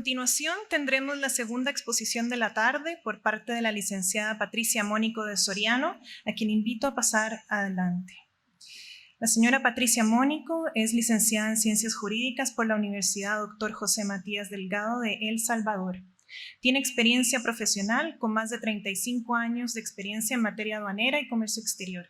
continuación tendremos la segunda exposición de la tarde por parte de la licenciada Patricia Mónico de Soriano, a quien invito a pasar adelante. La señora Patricia Mónico es licenciada en Ciencias Jurídicas por la Universidad Dr. José Matías Delgado de El Salvador. Tiene experiencia profesional con más de 35 años de experiencia en materia aduanera y comercio exterior.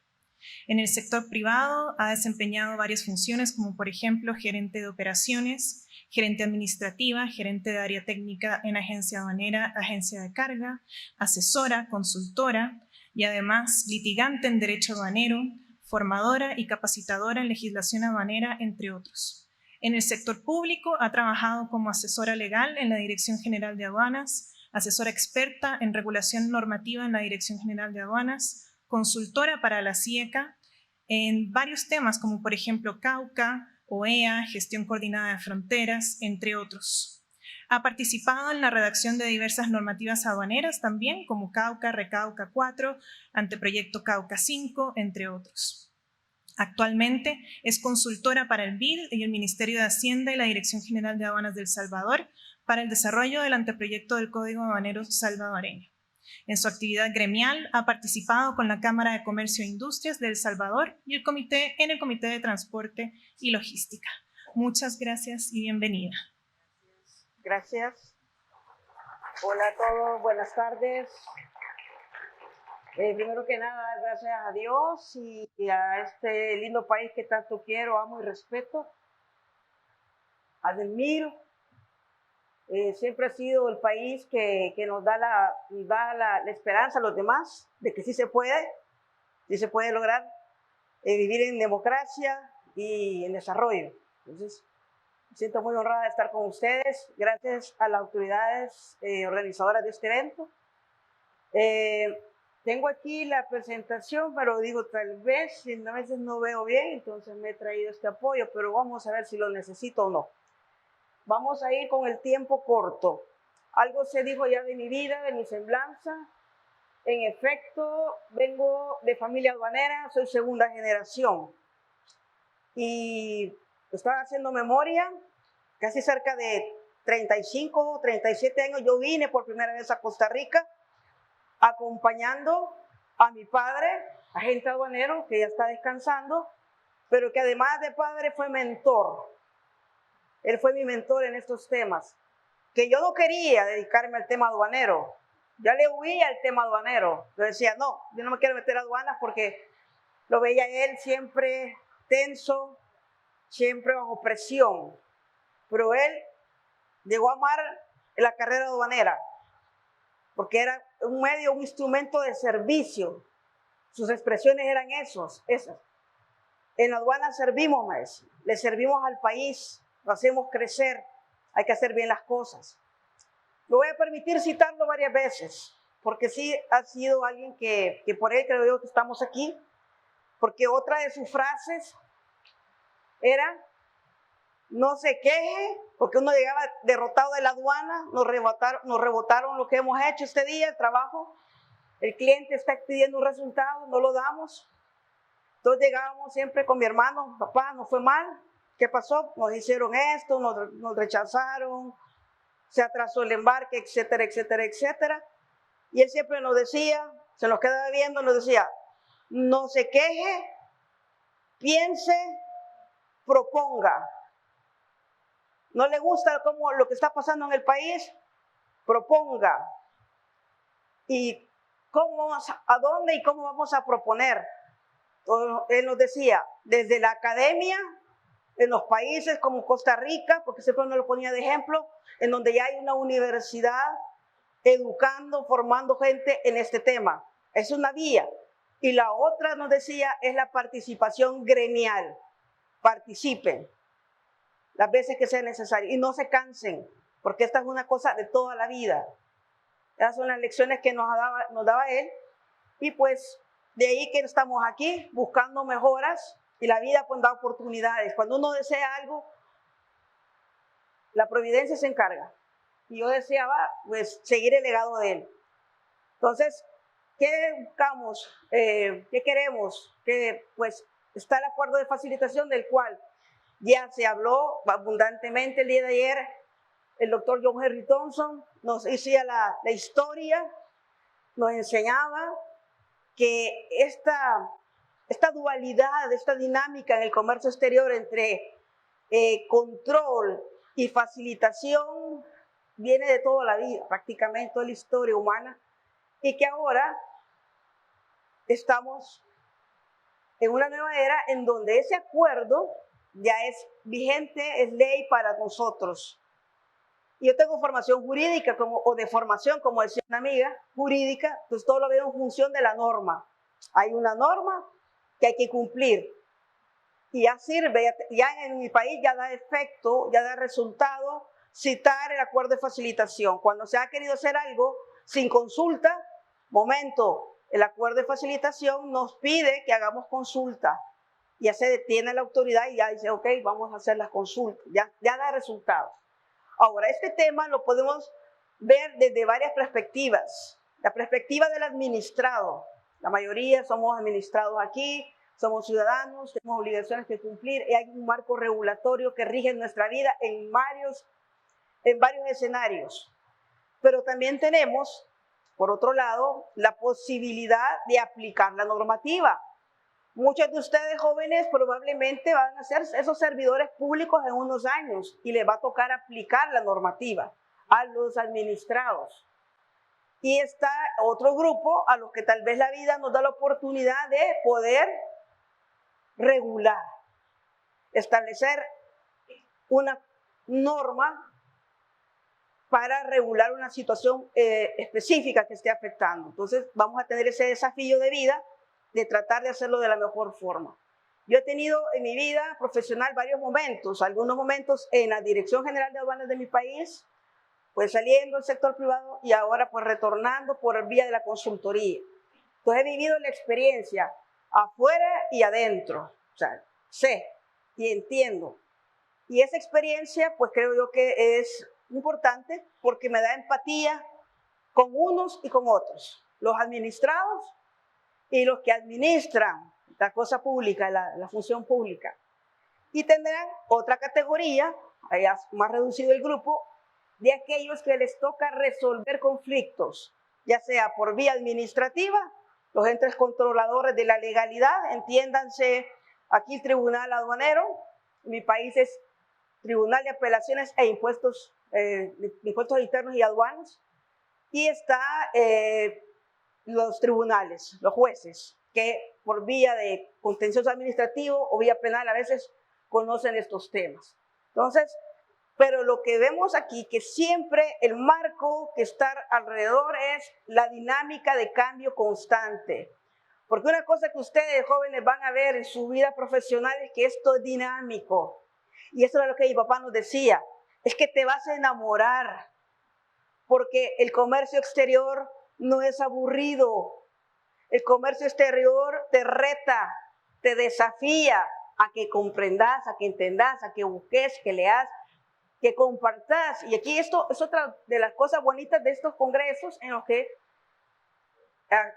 En el sector privado ha desempeñado varias funciones como por ejemplo gerente de operaciones, gerente administrativa, gerente de área técnica en agencia aduanera, agencia de carga, asesora, consultora y además litigante en derecho aduanero, formadora y capacitadora en legislación aduanera, entre otros. En el sector público ha trabajado como asesora legal en la Dirección General de Aduanas, asesora experta en regulación normativa en la Dirección General de Aduanas, consultora para la CIECA en varios temas como por ejemplo CAUCA, OEA, gestión coordinada de fronteras, entre otros. Ha participado en la redacción de diversas normativas aduaneras también, como CAUCA, RECAUCA 4, Anteproyecto CAUCA 5, entre otros. Actualmente es consultora para el BID y el Ministerio de Hacienda y la Dirección General de Aduanas de El Salvador para el desarrollo del anteproyecto del Código Aduanero salvadoreño. En su actividad gremial ha participado con la Cámara de Comercio e Industrias de El Salvador y en el Comité de Transporte y Logística. Muchas gracias y bienvenida. Gracias. Hola a todos, buenas tardes. Primero que nada, gracias a Dios y a este lindo país que tanto quiero, amo y respeto. Admiro. Siempre ha sido el país que nos da la esperanza a los demás de que sí se puede lograr vivir en democracia y en desarrollo. Entonces, me siento muy honrada de estar con ustedes, gracias a las autoridades organizadoras de este evento. Tengo aquí la presentación, pero digo, tal vez, a veces no veo bien, entonces me he traído este apoyo, pero vamos a ver si lo necesito o no. Vamos a ir con el tiempo corto. Algo se dijo ya de mi vida, de mi semblanza. En efecto, vengo de familia aduanera, soy segunda generación. Y estaba haciendo memoria, casi cerca de 35, 37 años, yo vine por primera vez a Costa Rica, acompañando a mi padre, agente aduanero, que ya está descansando, pero que además de padre fue mentor. Él fue mi mentor en estos temas, que yo no quería dedicarme al tema aduanero. Ya le huía al tema aduanero. Yo decía, no, yo no me quiero meter a aduanas porque lo veía él siempre tenso, siempre bajo presión. Pero él llegó a amar la carrera aduanera, porque era un medio, un instrumento de servicio. Sus expresiones eran esas. En la aduana servimos, maestro. Le servimos al país. Lo hacemos crecer, hay que hacer bien las cosas. Me voy a permitir citarlo varias veces, porque sí ha sido alguien que por él creo yo que estamos aquí, porque otra de sus frases era, no se queje, porque uno llegaba derrotado de la aduana, nos rebotaron lo que hemos hecho este día, el trabajo, el cliente está pidiendo un resultado, no lo damos. Entonces llegábamos siempre con mi hermano, papá, nos fue mal. ¿Qué pasó? Nos hicieron esto, nos rechazaron, se atrasó el embarque, etcétera, etcétera, etcétera. Y él siempre nos decía, se nos quedaba viendo, nos decía, no se queje, piense, proponga. ¿No le gusta lo que está pasando en el país? Proponga. ¿Y a dónde y cómo vamos a proponer? Él nos decía, desde la academia, en los países como Costa Rica, porque siempre nos lo ponía de ejemplo, en donde ya hay una universidad educando, formando gente en este tema. Es una vía. Y la otra, nos decía, es la participación gremial. Participen las veces que sea necesario y no se cansen, porque esta es una cosa de toda la vida. Esas son las lecciones que nos daba él, y pues de ahí que estamos aquí buscando mejoras. Y la vida pues da oportunidades. Cuando uno desea algo, la providencia se encarga. Y yo deseaba pues seguir el legado de él. Entonces, ¿qué buscamos? ¿Qué queremos? Que pues está el acuerdo de facilitación del cual ya se habló abundantemente el día de ayer. el doctor John Henry Thompson nos hacía la historia, nos enseñaba que esta dualidad, esta dinámica en el comercio exterior entre control y facilitación viene de toda la vida, prácticamente toda la historia humana, y que ahora estamos en una nueva era en donde ese acuerdo ya es vigente, es ley para nosotros. Y yo tengo formación jurídica o de formación, como decía una amiga, jurídica, pues todo lo veo en función de la norma. Hay una norma que hay que cumplir. Y ya sirve, ya en mi país ya da efecto, ya da resultado citar el acuerdo de facilitación. Cuando se ha querido hacer algo sin consulta, el acuerdo de facilitación nos pide que hagamos consulta. Ya se detiene la autoridad y ya dice, ok, vamos a hacer las consultas. Ya da resultado. Ahora, este tema lo podemos ver desde varias perspectivas. La perspectiva del administrado. La mayoría somos administrados aquí, somos ciudadanos, tenemos obligaciones que cumplir y hay un marco regulatorio que rige nuestra vida en varios escenarios. Pero también tenemos, por otro lado, la posibilidad de aplicar la normativa. Muchos de ustedes jóvenes probablemente van a ser esos servidores públicos en unos años y les va a tocar aplicar la normativa a los administrados. Y está otro grupo a los que tal vez la vida nos da la oportunidad de poder regular, establecer una norma para regular una situación específica que esté afectando. Entonces vamos a tener ese desafío de vida de tratar de hacerlo de la mejor forma. Yo he tenido en mi vida profesional varios momentos, algunos momentos en la Dirección General de Aduanas de mi país, pues saliendo del sector privado y ahora pues retornando por vía de la consultoría. Entonces he vivido la experiencia afuera y adentro, o sea, sé y entiendo. Y esa experiencia pues creo yo que es importante porque me da empatía con unos y con otros, los administrados y los que administran la cosa pública, la función pública. Y tendrán otra categoría, allá más reducido el grupo, de aquellos que les toca resolver conflictos, ya sea por vía administrativa, los entes controladores de la legalidad, entiéndanse aquí el Tribunal Aduanero, en mi país es Tribunal de Apelaciones e Impuestos Internos y Aduanas, y está los tribunales, los jueces, que por vía de contencioso administrativo o vía penal a veces conocen estos temas. Entonces, pero lo que vemos aquí, que siempre el marco que está alrededor es la dinámica de cambio constante. Porque una cosa que ustedes jóvenes van a ver en su vida profesional es que esto es dinámico. Y eso es lo que mi papá nos decía, es que te vas a enamorar, porque el comercio exterior no es aburrido. El comercio exterior te reta, te desafía a que comprendas, a que entendas, a que busques, que leas, que compartas. Y aquí esto es otra de las cosas bonitas de estos congresos en los que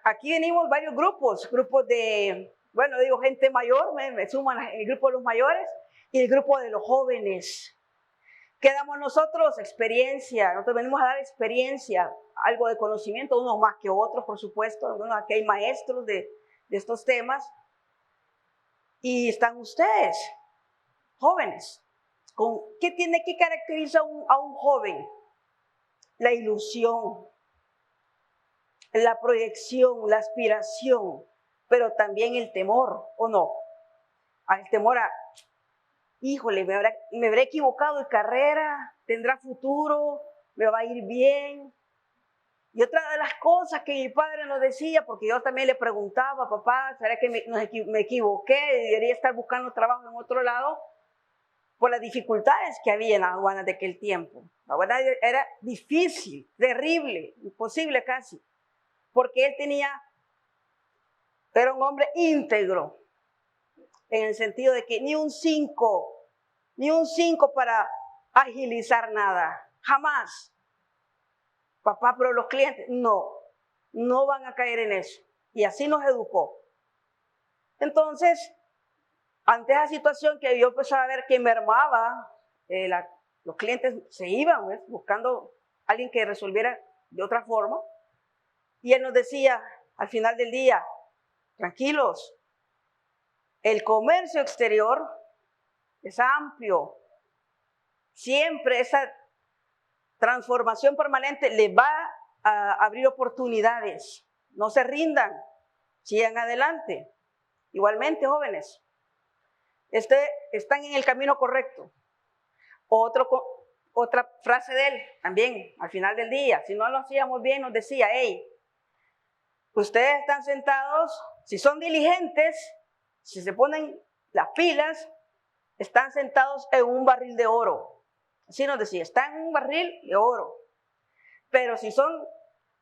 aquí venimos varios grupos de, bueno, digo gente mayor, me suman el grupo de los mayores y el grupo de los jóvenes. ¿Qué damos nosotros? Experiencia. Nosotros venimos a dar experiencia, algo de conocimiento, unos más que otros, por supuesto. Bueno, aquí hay maestros de estos temas. Y están ustedes, jóvenes. ¿Qué caracteriza a un joven? La ilusión, la proyección, la aspiración, pero también el temor, ¿o no? El temor a, híjole, me habré equivocado de carrera, tendrá futuro, me va a ir bien. Y otra de las cosas que mi padre nos decía, porque yo también le preguntaba, papá, ¿será que me equivoqué y debería estar buscando trabajo en otro lado? Por las dificultades que había en las aduanas de aquel tiempo. La aduana era difícil, terrible, imposible casi, porque él era un hombre íntegro, en el sentido de que ni un 5 para agilizar nada, jamás. Papá, pero los clientes, no van a caer en eso. Y así nos educó. Entonces, ante esa situación que yo empezaba a ver que mermaba Los clientes se iban, ¿ves? Buscando a alguien que resolviera de otra forma. Y él nos decía al final del día, tranquilos, el comercio exterior es amplio. Siempre esa transformación permanente les va a abrir oportunidades. No se rindan, sigan adelante. Igualmente, jóvenes, están en el camino correcto. Otra frase de él también, al final del día, si no lo hacíamos bien, nos decía, hey, ustedes están sentados, si son diligentes, si se ponen las pilas, están sentados en un barril de oro. Así nos decía, están en un barril de oro. Pero si son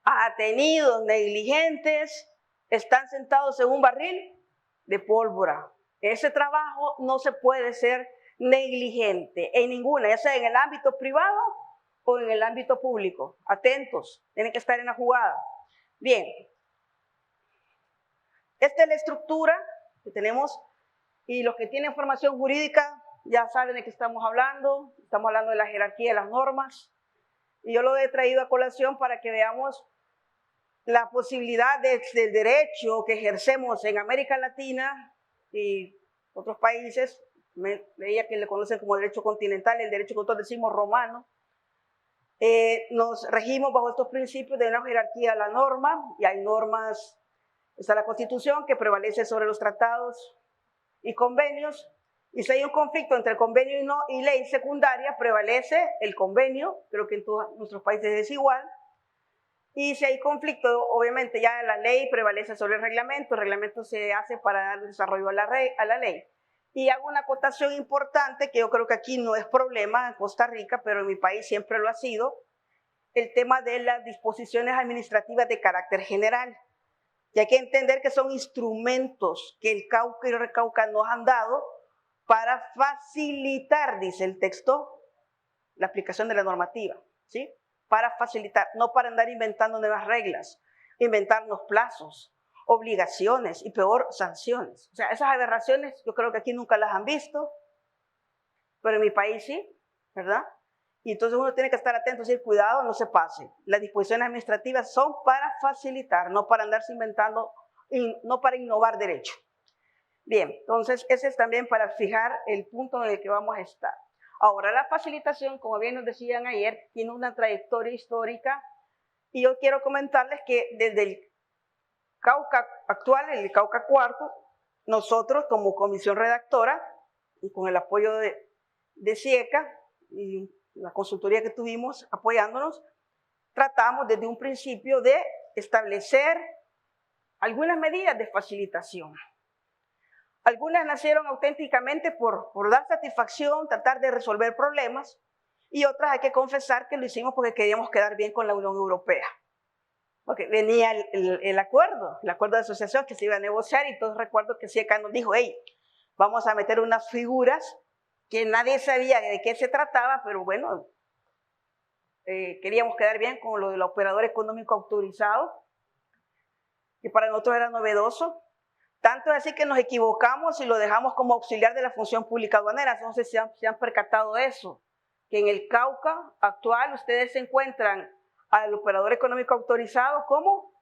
atenidos, negligentes, están sentados en un barril de pólvora. Ese trabajo no se puede ser negligente en ninguna, ya sea en el ámbito privado o en el ámbito público. Atentos, tienen que estar en la jugada. Bien, esta es la estructura que tenemos y los que tienen formación jurídica ya saben de qué estamos hablando de la jerarquía de las normas y yo lo he traído a colación para que veamos la posibilidad del derecho que ejercemos en América Latina y otros países. Veía que le conocen como derecho continental, el derecho que nosotros decimos romano. Nos regimos bajo estos principios de una jerarquía de la norma y hay normas, está la Constitución que prevalece sobre los tratados y convenios, y si hay un conflicto entre convenio y ley secundaria, prevalece el convenio, creo que en todos nuestros países es igual, y si hay conflicto, obviamente ya la ley prevalece sobre el reglamento se hace para dar desarrollo a la ley. Y hago una acotación importante que yo creo que aquí no es problema en Costa Rica, pero en mi país siempre lo ha sido, el tema de las disposiciones administrativas de carácter general. Y hay que entender que son instrumentos que el Cauca y el Recauca nos han dado para facilitar, dice el texto, la aplicación de la normativa, ¿sí? Para facilitar, no para andar inventando nuevas reglas, inventarnos plazos, obligaciones y peor, sanciones. O sea, esas aberraciones yo creo que aquí nunca las han visto, pero en mi país sí, ¿verdad? Y entonces uno tiene que estar atento, decir, cuidado, no se pase. Las disposiciones administrativas son para facilitar, no para andarse inventando, no para innovar derecho. Bien, entonces ese es también para fijar el punto en el que vamos a estar. Ahora, la facilitación, como bien nos decían ayer, tiene una trayectoria histórica y yo quiero comentarles que desde el Cauca actual, el Cauca cuarto, nosotros como comisión redactora y con el apoyo de CIECA y la consultoría que tuvimos apoyándonos, tratamos desde un principio de establecer algunas medidas de facilitación. Algunas nacieron auténticamente por dar satisfacción, tratar de resolver problemas, y otras hay que confesar que lo hicimos porque queríamos quedar bien con la Unión Europea. Porque venía el acuerdo de asociación que se iba a negociar, y entonces recuerdo que CIECA nos dijo, hey, vamos a meter unas figuras que nadie sabía de qué se trataba, pero bueno, queríamos quedar bien con lo del operador económico autorizado, que para nosotros era novedoso. Tanto es así que nos equivocamos y lo dejamos como auxiliar de la función pública aduanera. No sé si se han percatado de eso, que en el Cauca actual ustedes se encuentran al operador económico autorizado como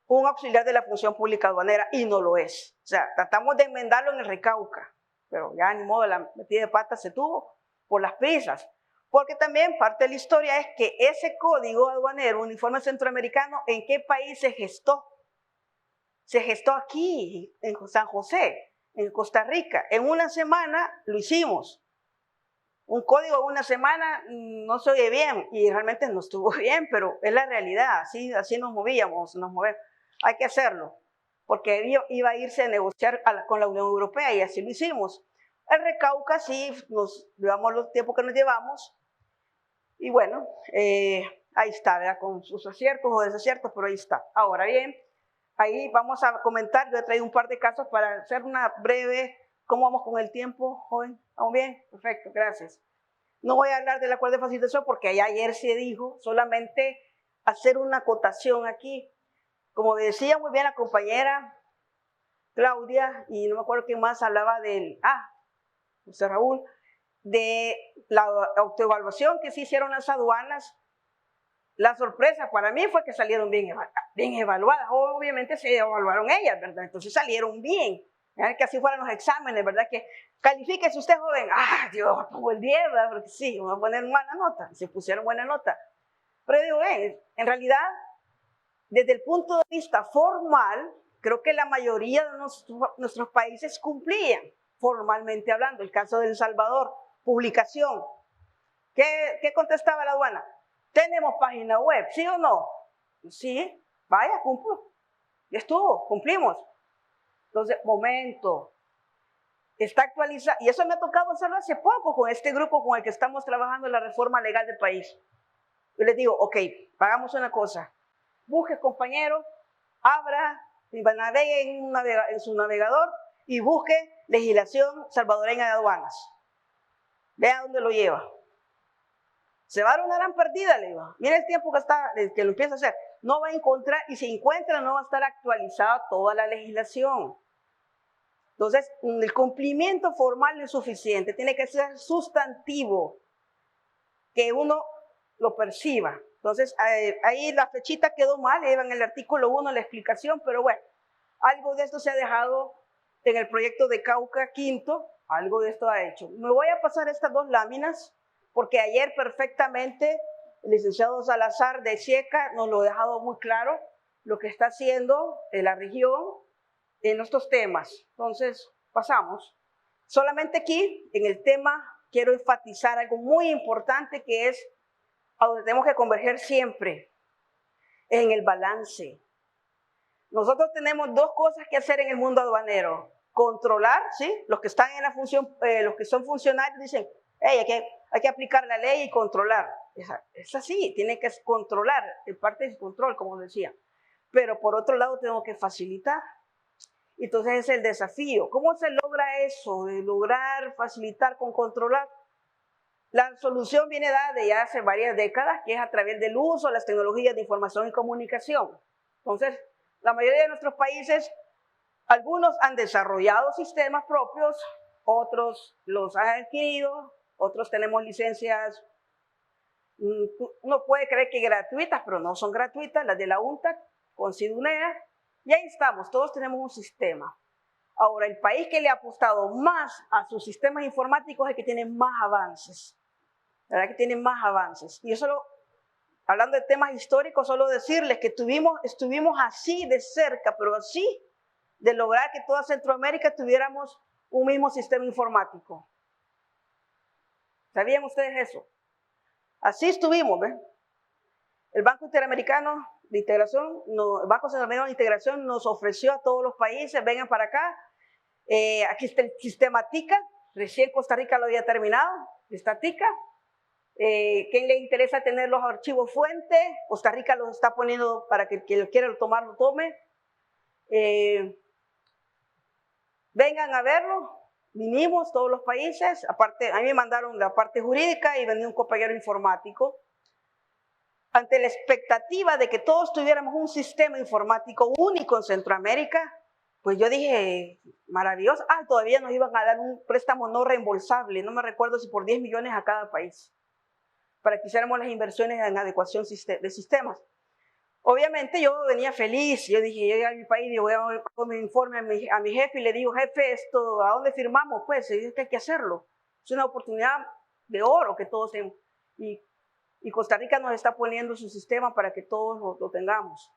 un auxiliar de la función pública aduanera, y no lo es. O sea, tratamos de enmendarlo en el Recauca, pero ya ni modo, la metida de pata se tuvo por las prisas. Porque también parte de la historia es que ese código aduanero uniforme centroamericano, ¿en qué país se gestó? Se gestó aquí, en San José, en Costa Rica. En una semana lo hicimos. Un código en una semana no se oye bien, y realmente no estuvo bien, pero es la realidad, así nos movemos. Hay que hacerlo, porque iba a irse a negociar con la Unión Europea, y así lo hicimos. El Recauca sí, nos llevamos los tiempos que nos llevamos, y bueno, ahí está, ¿verdad? Con sus aciertos o desaciertos, pero ahí está. Ahora bien, ahí vamos a comentar, yo he traído un par de casos para hacer una breve, ¿cómo vamos con el tiempo, joven? ¿Vamos bien? Perfecto, gracias. No voy a hablar del acuerdo de facilitación porque ayer se dijo, solamente hacer una acotación aquí. Como decía muy bien la compañera Claudia, y no me acuerdo quién más hablaba José Raúl, de la autoevaluación que se hicieron las aduanas, la sorpresa para mí fue que salieron bien evaluadas. Obviamente se evaluaron ellas, ¿verdad? Entonces salieron bien. Que así fueran los exámenes, ¿verdad? Que califíquese usted, joven. Ah, Dios, pongo el 10, ¿verdad? Porque sí, vamos a poner mala nota. Se pusieron buena nota. Pero digo, en realidad, desde el punto de vista formal, creo que la mayoría de nuestros países cumplían, formalmente hablando. El caso de El Salvador, publicación. ¿Qué contestaba la aduana? ¿Tenemos página web? ¿Sí o no? Sí, vaya, cumplo. Ya estuvo, cumplimos. Entonces, momento, está actualizado, y eso me ha tocado hacerlo hace poco con este grupo con el que estamos trabajando en la reforma legal del país. Yo les digo, ok, hagamos una cosa, busque compañero, abra, navegue en su navegador y busque legislación salvadoreña de aduanas. Vea dónde lo lleva. Se va a dar una gran perdida, le digo. Mira el tiempo que lo empieza a hacer. No va a encontrar, y si encuentra, no va a estar actualizada toda la legislación. Entonces, el cumplimiento formal no es suficiente. Tiene que ser sustantivo, que uno lo perciba. Entonces, ahí la fechita quedó mal, lleva en el artículo 1 la explicación, pero bueno, algo de esto se ha dejado en el proyecto de Cauca Quinto, algo de esto ha hecho. Me voy a pasar estas dos láminas, porque ayer perfectamente el licenciado Salazar de Checa nos lo ha dejado muy claro, lo que está haciendo en la región en estos temas. Entonces, pasamos. Solamente aquí, en el tema, quiero enfatizar algo muy importante que es a donde tenemos que converger siempre, en el balance. Nosotros tenemos dos cosas que hacer en el mundo aduanero. Controlar, ¿sí? Los que están en la función, los que son funcionarios dicen, hey, hay que aplicar la ley y controlar. Es así, tiene que controlar, en parte es control, como decía. Pero por otro lado tenemos que facilitar. Entonces es el desafío. ¿Cómo se logra eso? De lograr facilitar con controlar. La solución viene dada de ya hace varias décadas, que es a través del uso de las tecnologías de información y comunicación. Entonces, la mayoría de nuestros países, algunos han desarrollado sistemas propios, otros los han adquirido, otros tenemos licencias, uno puede creer que gratuitas, pero no son gratuitas, las de la UNTAC, con SIDUNEA, y ahí estamos, todos tenemos un sistema. Ahora, el país que le ha apostado más a sus sistemas informáticos es el que tiene más avances. La verdad que tiene más avances. Y yo solo, hablando de temas históricos, solo decirles que estuvimos así de cerca, pero así, de lograr que toda Centroamérica tuviéramos un mismo sistema informático. ¿Sabían ustedes eso? Así estuvimos, ¿ven? El Banco Interamericano de Integración, el Banco Centroamericano de Integración nos ofreció a todos los países, vengan para acá. Aquí está el sistema TICA, recién Costa Rica lo había terminado, está TICA. ¿Quién le interesa tener los archivos fuente? Costa Rica los está poniendo para que quien lo quiera tomar, lo tome. Vengan a verlo. Vinimos todos los países, aparte, a mí me mandaron la parte jurídica y venía un compañero informático. Ante la expectativa de que todos tuviéramos un sistema informático único en Centroamérica, pues yo dije, maravilloso. Todavía nos iban a dar un préstamo no reembolsable, no me recuerdo si por 10 millones a cada país, para que hiciéramos las inversiones en adecuación de sistemas. Obviamente yo venía feliz, yo dije, yo llegué a mi país, yo voy a dar mi informe a mi jefe y le digo, jefe, esto, ¿a dónde firmamos? Pues es que hay que hacerlo, es una oportunidad de oro que todos tenemos. Y Costa Rica nos está poniendo su sistema para que todos lo tengamos.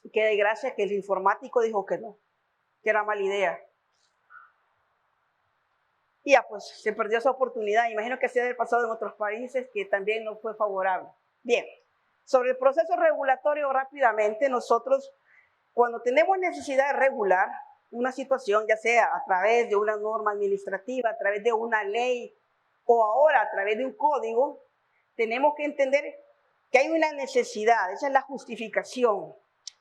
Y qué desgracia que el informático dijo que no, que era mala idea. Y ya pues se perdió esa oportunidad. Imagino que así ha pasado en otros países que también no fue favorable. Bien. Sobre el proceso regulatorio rápidamente, nosotros cuando tenemos necesidad de regular una situación, ya sea a través de una norma administrativa, a través de una ley o ahora a través de un código, tenemos que entender que hay una necesidad, esa es la justificación.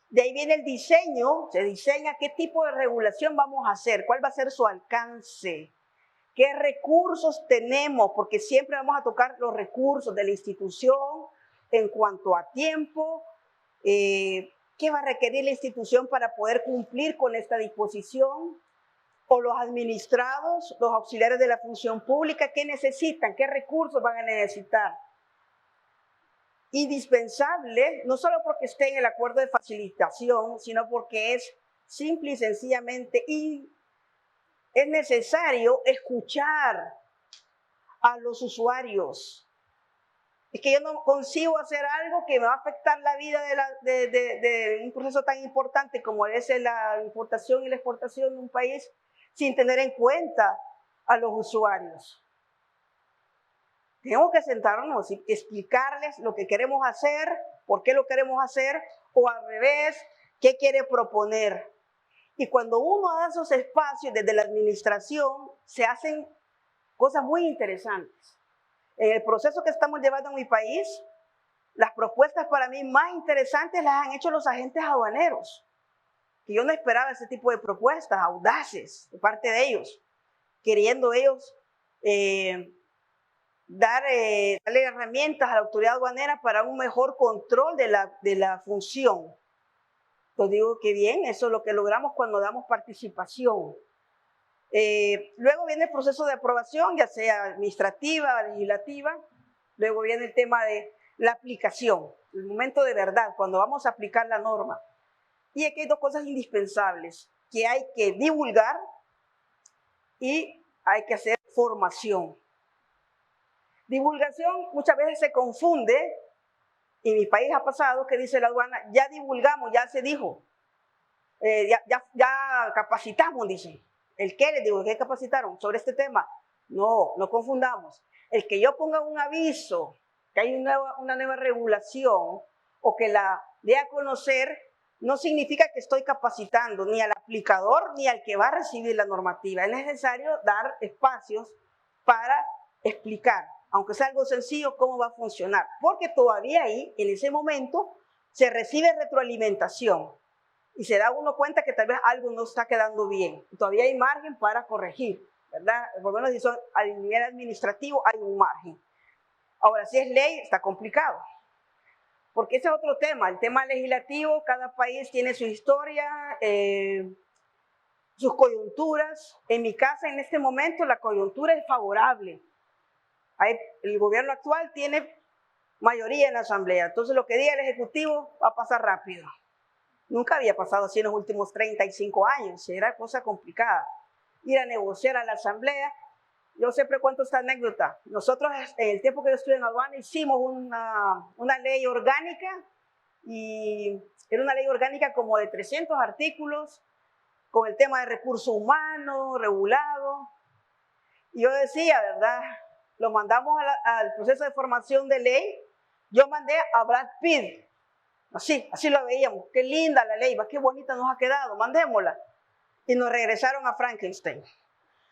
De ahí viene el diseño, se diseña qué tipo de regulación vamos a hacer, cuál va a ser su alcance, qué recursos tenemos, porque siempre vamos a tocar los recursos de la institución, en cuanto a tiempo, qué va a requerir la institución para poder cumplir con esta disposición, o los administrados, los auxiliares de la función pública, ¿qué necesitan? ¿Qué recursos van a necesitar? Indispensable, no solo porque esté en el acuerdo de facilitación, sino porque es simple y sencillamente es necesario escuchar a los usuarios. Es que yo no consigo hacer algo que me va a afectar la vida de un proceso tan importante como es la importación y la exportación de un país sin tener en cuenta a los usuarios. Tenemos que sentarnos y explicarles lo que queremos hacer, por qué lo queremos hacer, o al revés, qué quiere proponer. Y cuando uno da esos espacios desde la administración, se hacen cosas muy interesantes. En el proceso que estamos llevando en mi país, las propuestas para mí más interesantes las han hecho los agentes aduaneros. Que yo no esperaba ese tipo de propuestas audaces de parte de ellos, queriendo ellos darle herramientas a la autoridad aduanera para un mejor control de la función. Entonces digo que bien, eso es lo que logramos cuando damos participación. Luego viene el proceso de aprobación, ya sea administrativa, legislativa. Luego viene el tema de la aplicación, el momento de verdad, cuando vamos a aplicar la norma. Y aquí hay dos cosas indispensables, que hay que divulgar y hay que hacer formación. Divulgación muchas veces se confunde, y en mi país ha pasado que dice la aduana, ya divulgamos, ya se dijo, ya capacitamos, dicen. ¿El qué? Les digo, ¿qué capacitaron sobre este tema? No, no confundamos. El que yo ponga un aviso, que hay una nueva regulación, o que la dé a conocer, no significa que estoy capacitando ni al aplicador ni al que va a recibir la normativa. Es necesario dar espacios para explicar, aunque sea algo sencillo, cómo va a funcionar. Porque todavía ahí, en ese momento, se recibe retroalimentación. Y se da uno cuenta que tal vez algo no está quedando bien. Todavía hay margen para corregir, ¿verdad? Por lo menos si son a nivel administrativo hay un margen. Ahora, si es ley, está complicado. Porque ese es otro tema. El tema legislativo, cada país tiene su historia, sus coyunturas. En mi casa, en este momento, la coyuntura es favorable. El gobierno actual tiene mayoría en la Asamblea. Entonces, lo que diga el Ejecutivo va a pasar rápido. Nunca había pasado así en los últimos 35 años, era cosa complicada. Ir a negociar a la Asamblea, yo siempre cuento esta anécdota. Nosotros en el tiempo que yo estuve en aduana hicimos una ley orgánica, y era una ley orgánica como de 300 artículos, con el tema de recursos humanos, regulado. Y yo decía, ¿verdad? Lo mandamos al proceso de formación de ley, yo mandé a Brad Pitt. Así lo veíamos. Qué linda la ley, qué bonita nos ha quedado, mandémosla. Y nos regresaron a Frankenstein.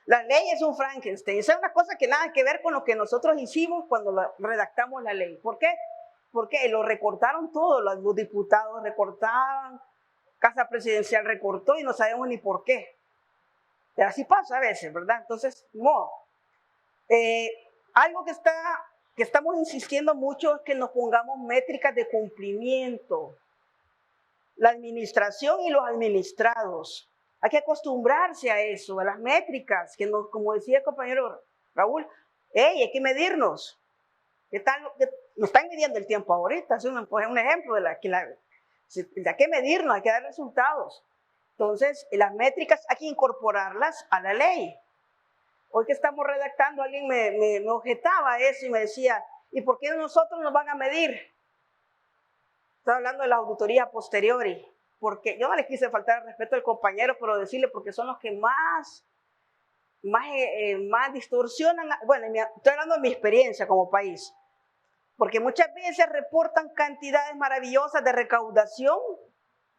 La ley es un Frankenstein. Esa es una cosa que nada que ver con lo que nosotros hicimos cuando redactamos la ley. ¿Por qué? Porque lo recortaron todo. Los diputados recortaban, Casa Presidencial recortó y no sabemos ni por qué. Pero así pasa a veces, ¿verdad? Entonces, no. Algo que estamos insistiendo mucho es que nos pongamos métricas de cumplimiento. La administración y los administrados. Hay que acostumbrarse a eso, a las métricas, que nos, como decía el compañero Raúl, hay que medirnos. ¿Qué tal? Nos están midiendo el tiempo ahorita, es un ejemplo de hay que medirnos, hay que dar resultados. Entonces, las métricas hay que incorporarlas a la ley. Hoy que estamos redactando, alguien me objetaba eso y me decía, ¿y por qué nosotros nos van a medir? Estoy hablando de la auditoría a posteriori, porque yo no le quise faltar el respeto al compañero, pero decirle porque son los que más distorsionan. Bueno, estoy hablando de mi experiencia como país, porque muchas veces reportan cantidades maravillosas de recaudación,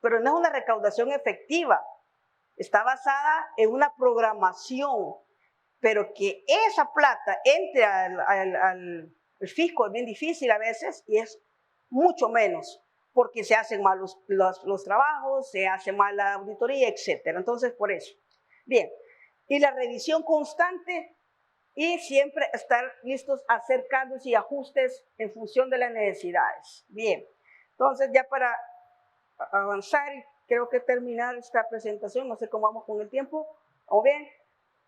pero no es una recaudación efectiva, está basada en una programación. Pero que esa plata entre al fisco es bien difícil a veces, y es mucho menos, porque se hacen mal los trabajos, se hace mal la auditoría, etc. Entonces, por eso. Bien, y la revisión constante y siempre estar listos a hacer cambios y ajustes en función de las necesidades. Bien, entonces ya para avanzar, creo que terminar esta presentación, no sé cómo vamos con el tiempo. ¿O bien?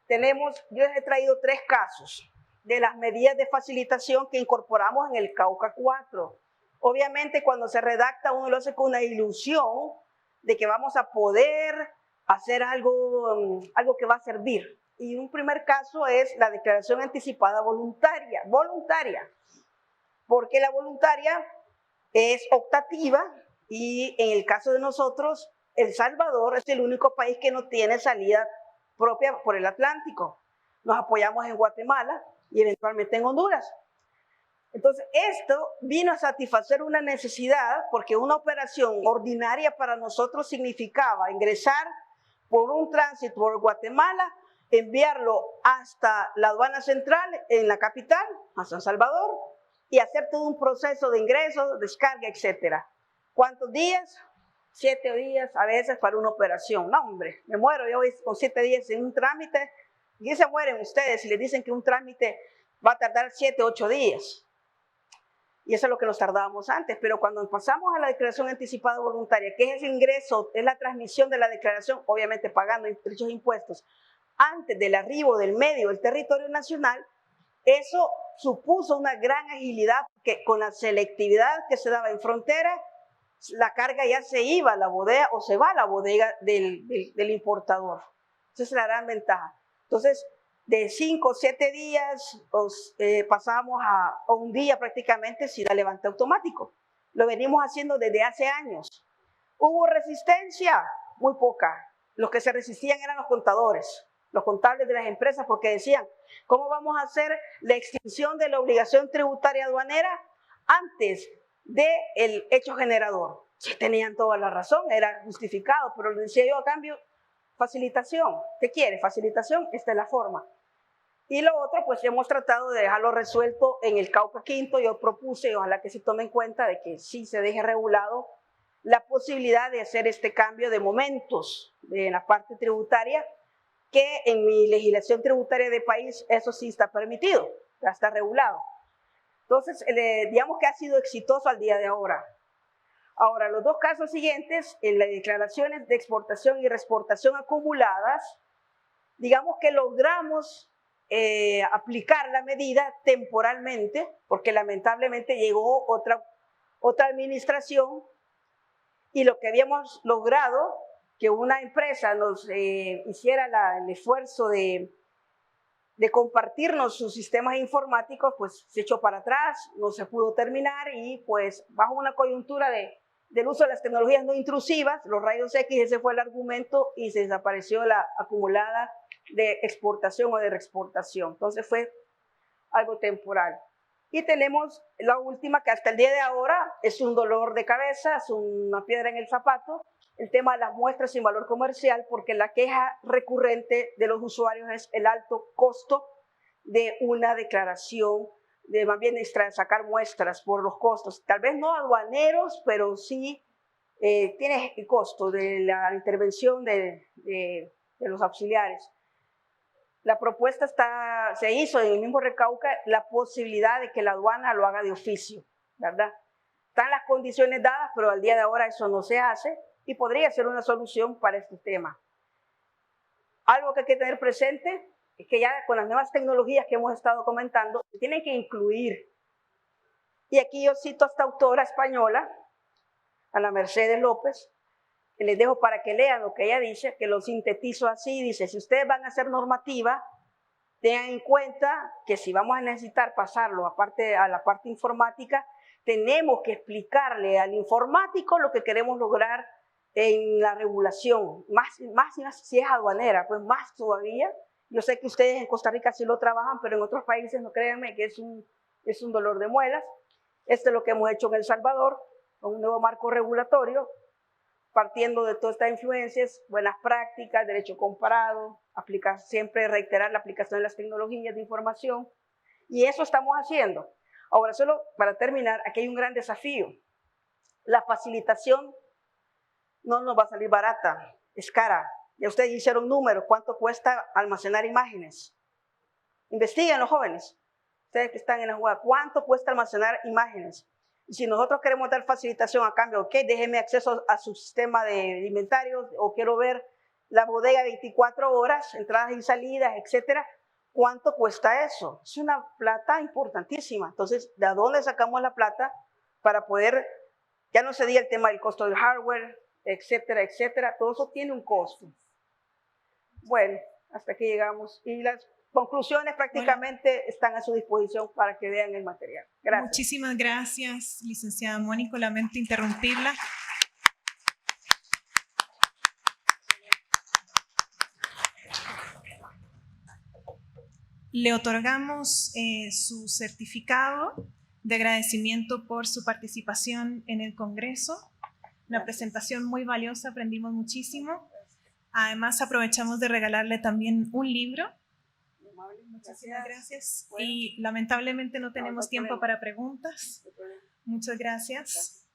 Yo les he traído 3 casos de las medidas de facilitación que incorporamos en el Cauca 4. Obviamente, cuando se redacta, uno lo hace con una ilusión de que vamos a poder hacer algo que va a servir. Y un primer caso es la declaración anticipada voluntaria. Porque la voluntaria es optativa y en el caso de nosotros, El Salvador es el único país que no tiene salida propia por el Atlántico. Nos apoyamos en Guatemala y eventualmente en Honduras. Entonces, esto vino a satisfacer una necesidad porque una operación ordinaria para nosotros significaba ingresar por un tránsito por Guatemala, enviarlo hasta la aduana central en la capital, a San Salvador, y hacer todo un proceso de ingreso, descarga, etc. ¿Cuántos días? 7 días a veces para una operación. No, hombre, me muero yo con 7 días en un trámite. ¿Y se mueren ustedes si les dicen que un trámite va a tardar 7, 8 días? Y eso es lo que nos tardábamos antes. Pero cuando pasamos a la declaración anticipada voluntaria, que es el ingreso, es la transmisión de la declaración, obviamente pagando dichos impuestos, antes del arribo del medio del territorio nacional, eso supuso una gran agilidad, que con la selectividad que se daba en frontera, la carga ya se iba a la bodega o se va a la bodega del importador. Esa es la gran ventaja. Entonces, de 5 o 7 días pasamos a un día prácticamente sin la levante automático. Lo venimos haciendo desde hace años. ¿Hubo resistencia? Muy poca. Los que se resistían eran los contadores, los contables de las empresas, porque decían, ¿cómo vamos a hacer la extinción de la obligación tributaria aduanera antes del hecho generador? Sí, tenían toda la razón, era justificado, pero le decía yo a cambio, facilitación. ¿Qué quiere? Facilitación, esta es la forma. Y lo otro, pues hemos tratado de dejarlo resuelto en el Cauca Quinto. Yo propuse, y ojalá que se tome en cuenta de que sí se deje regulado la posibilidad de hacer este cambio de momentos en la parte tributaria, que en mi legislación tributaria de país eso sí está permitido, ya está regulado. Entonces, digamos que ha sido exitoso al día de ahora. Ahora, los 2 casos siguientes, en las declaraciones de exportación y reexportación acumuladas, digamos que logramos aplicar la medida temporalmente, porque lamentablemente llegó otra administración y lo que habíamos logrado, que una empresa nos hiciera el esfuerzo de compartirnos sus sistemas informáticos, pues se echó para atrás, no se pudo terminar y pues bajo una coyuntura del uso de las tecnologías no intrusivas, los rayos X, ese fue el argumento y se desapareció la acumulada de exportación o de reexportación. Entonces fue algo temporal. Y tenemos la última, que hasta el día de ahora es un dolor de cabeza, es una piedra en el zapato, el tema de las muestras sin valor comercial, porque la queja recurrente de los usuarios es el alto costo de una declaración, de más bien sacar muestras por los costos, tal vez no aduaneros, pero sí tiene el costo de la intervención de los auxiliares. La propuesta se hizo en el mismo Recauca la posibilidad de que la aduana lo haga de oficio, ¿verdad? Están las condiciones dadas, pero al día de ahora eso no se hace y podría ser una solución para este tema. Algo que hay que tener presente es que ya con las nuevas tecnologías que hemos estado comentando, se tienen que incluir. Y aquí yo cito a esta autora española, a la Mercedes López, que les dejo para que lean lo que ella dice, que lo sintetizo así, dice, si ustedes van a hacer normativa, tengan en cuenta que si vamos a necesitar pasarlo a la parte informática, tenemos que explicarle al informático lo que queremos lograr en la regulación, más si es aduanera, pues más todavía. Yo sé que ustedes en Costa Rica sí lo trabajan, pero en otros países, no créanme, que es un dolor de muelas. Esto es lo que hemos hecho en El Salvador, con un nuevo marco regulatorio, partiendo de todas estas influencias, buenas prácticas, derecho comparado, siempre reiterar la aplicación de las tecnologías de información, y eso estamos haciendo. Ahora, solo para terminar, aquí hay un gran desafío. La facilitación no nos va a salir barata, es cara. Ya ustedes hicieron números, ¿cuánto cuesta almacenar imágenes? Investiguen los jóvenes, ustedes que están en la jugada, ¿cuánto cuesta almacenar imágenes? Y si nosotros queremos dar facilitación a cambio, ok, déjeme acceso a su sistema de inventarios, o quiero ver la bodega 24 horas, entradas y salidas, etcétera. ¿Cuánto cuesta eso? Es una plata importantísima. Entonces, ¿de dónde sacamos la plata para poder, ya no se diga el tema del costo del hardware, etcétera, etcétera? Todo eso tiene un costo. Bueno, hasta aquí llegamos. Y las conclusiones prácticamente están a su disposición para que vean el material. Gracias. Muchísimas gracias, licenciada Mónico. Lamento interrumpirla. Le otorgamos su certificado de agradecimiento por su participación en el Congreso. Una presentación muy valiosa, aprendimos muchísimo. Además, aprovechamos de regalarle también un libro. Muchísimas gracias. Y lamentablemente no tenemos tiempo para preguntas. Muchas gracias.